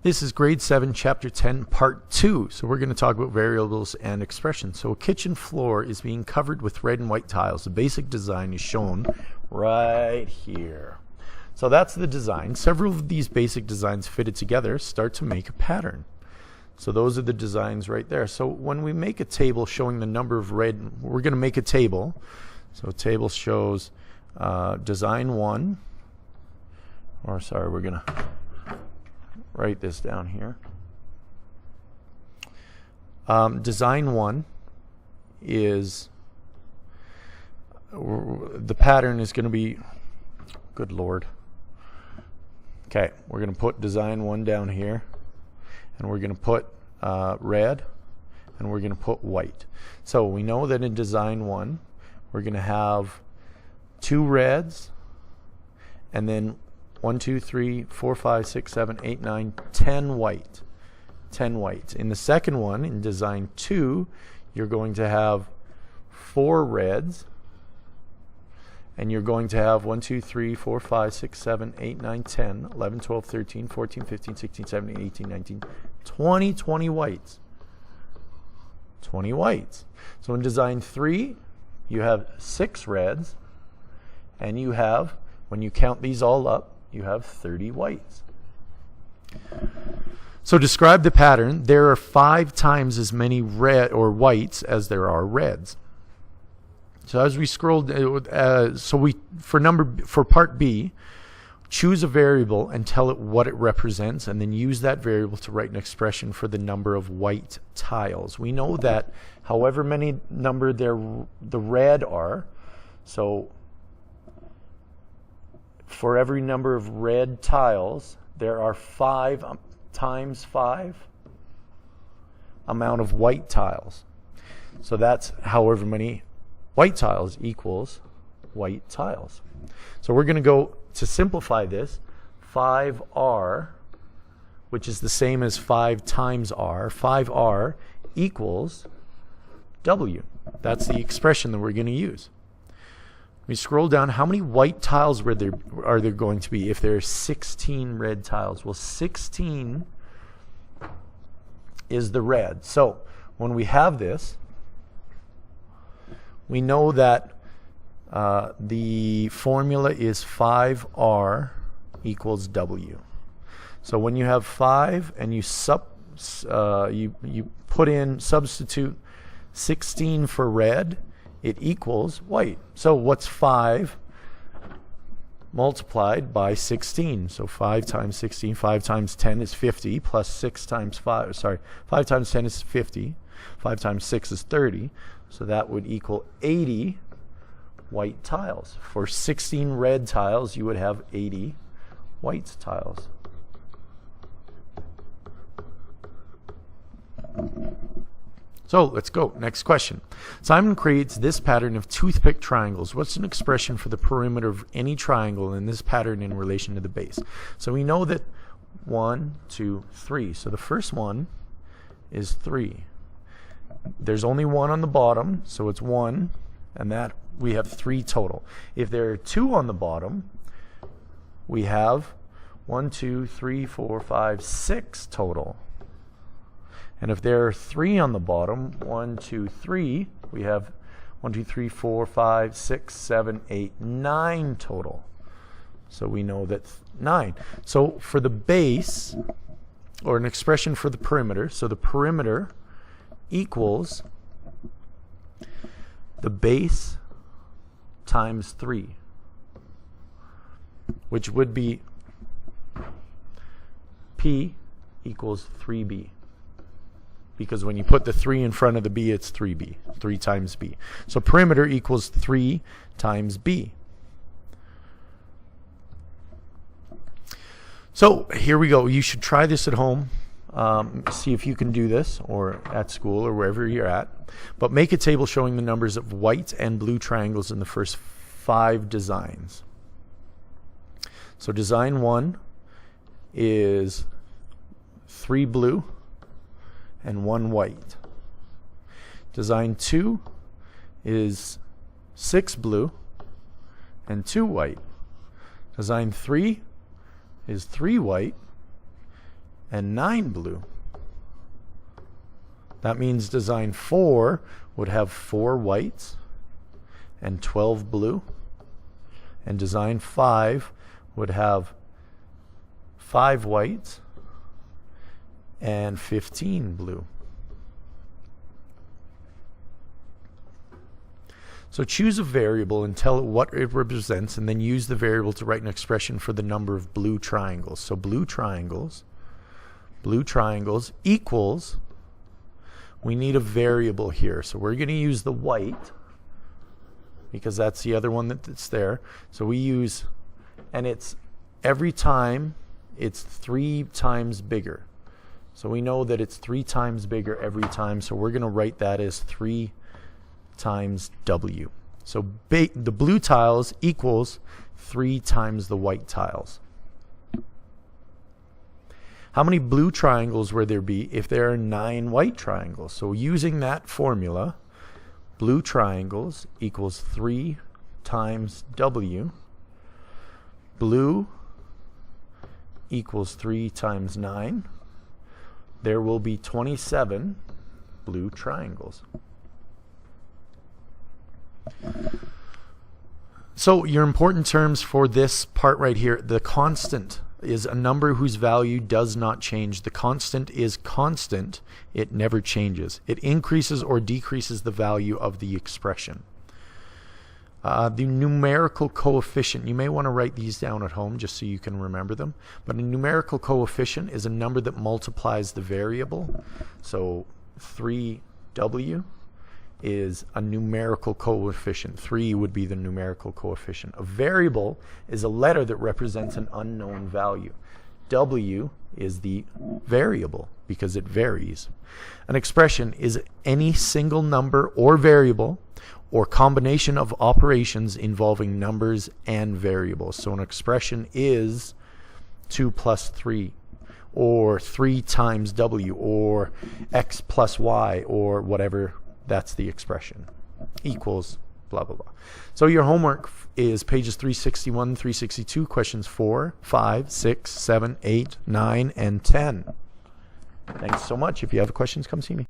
This is grade 7, chapter 10, part 2. So we're going to talk about variables and expressions. So a kitchen floor is being covered with red and white tiles. The basic design is shown right here. So that's the design. Several of these basic designs fitted together start to make a pattern. So those are the designs right there. So when we make a table showing the number of red, we're going to make a table. So a table shows design 1, or sorry, we're going to write this down here. Design 1 is, the pattern is going to be, good Lord. Okay, we're going to put design 1 down here, and we're going to put red, and we're going to put white. So we know that in design 1, we're going to have 2 reds, and then 1, 2, 3, 4, 5, 6, 7, 8, 9, 10 white. 10 white. In the second one, in design 2, you're going to have 4 reds, and you're going to have 1, 2, 3, 4, 5, 6, 7, 8, 9, 10, 11, 12, 13, 14, 15, 16, 17, 18, 19, 20 whites. 20 whites. So in design 3, you have 6 reds, and you have, when you count these all up, you have 30 whites. So describe the pattern. There are 5 times as many red or whites as there are reds. So as we scroll, for part B, choose a variable and tell it what it represents, and then use that variable to write an expression for the number of white tiles. We know that however many number the red are, so for every number of red tiles, there are 5 times 5 amount of white tiles. So that's however many white tiles equals white tiles. So we're going to go, to simplify this, 5r, which is the same as 5 times r, 5r equals w. That's the expression that we're going to use. We scroll down, how many white tiles are there going to be if there are 16 red tiles? Well, 16 is the red. So when we have this, we know that the formula is 5r equals w. So when you have 5 and you substitute 16 for red, it equals white. So what's 5 multiplied by 16? So 5 times 16, 5 times 10 is 50, plus 6 times 5, 5 times 10 is 50, 5 times 6 is 30, so that would equal 80 white tiles. For 16 red tiles, you would have 80 white tiles. So let's go. Next question. Simon creates this pattern of toothpick triangles. What's an expression for the perimeter of any triangle in this pattern in relation to the base? So we know that 1, 2, 3. So the first one is 3. There's only 1 on the bottom, so it's 1, and that we have 3 total. If there are 2 on the bottom, we have 1, 2, 3, 4, 5, 6 total. And if there are 3 on the bottom, 1, 2, 3, we have 1, 2, 3, 4, 5, 6, 7, 8, 9 total. So we know that 9. So for the base, or an expression for the perimeter, so the perimeter equals the base times 3, which would be P equals 3B. Because when you put the 3 in front of the B, it's 3B, 3 times B. So perimeter equals 3 times B. So here we go. You should try this at home. See if you can do this, or at school, or wherever you're at. But make a table showing the numbers of white and blue triangles in the first 5 designs. So design 1 is 3 blue and 1 white. Design 2 is 6 blue and 2 white. Design 3 is 3 white and 9 blue. That means design 4 would have 4 whites and 12 blue, and design 5 would have 5 whites and 15 blue. So choose a variable and tell it what it represents, and then use the variable to write an expression for the number of blue triangles. So blue triangles equals, we need a variable here. So we're going to use the white because that's the other one that's there. So we use, and it's every time it's 3 times bigger. So we know that it's 3 times bigger every time. So we're going to write that as 3 times W. So the blue tiles equals 3 times the white tiles. How many blue triangles would there be if there are 9 white triangles? So using that formula, blue triangles equals 3 times W. Blue equals 3 times 9. There will be 27 blue triangles. So your important terms for this part right here, the constant is a number whose value does not change. The constant is constant. It never changes. It increases or decreases the value of the expression. The numerical coefficient, you may want to write these down at home just so you can remember them. But a numerical coefficient is a number that multiplies the variable. So 3W is a numerical coefficient. 3 would be the numerical coefficient. A variable is a letter that represents an unknown value. W is the variable because it varies. An expression is any single number or variable or combination of operations involving numbers and variables. So an expression is 2 plus 3, or 3 times W, or X plus Y, or whatever. That's the expression. Equals blah, blah, blah. So your homework is pages 361, 362, questions 4, 5, 6, 7, 8, 9, and 10. Thanks so much. If you have questions, come see me.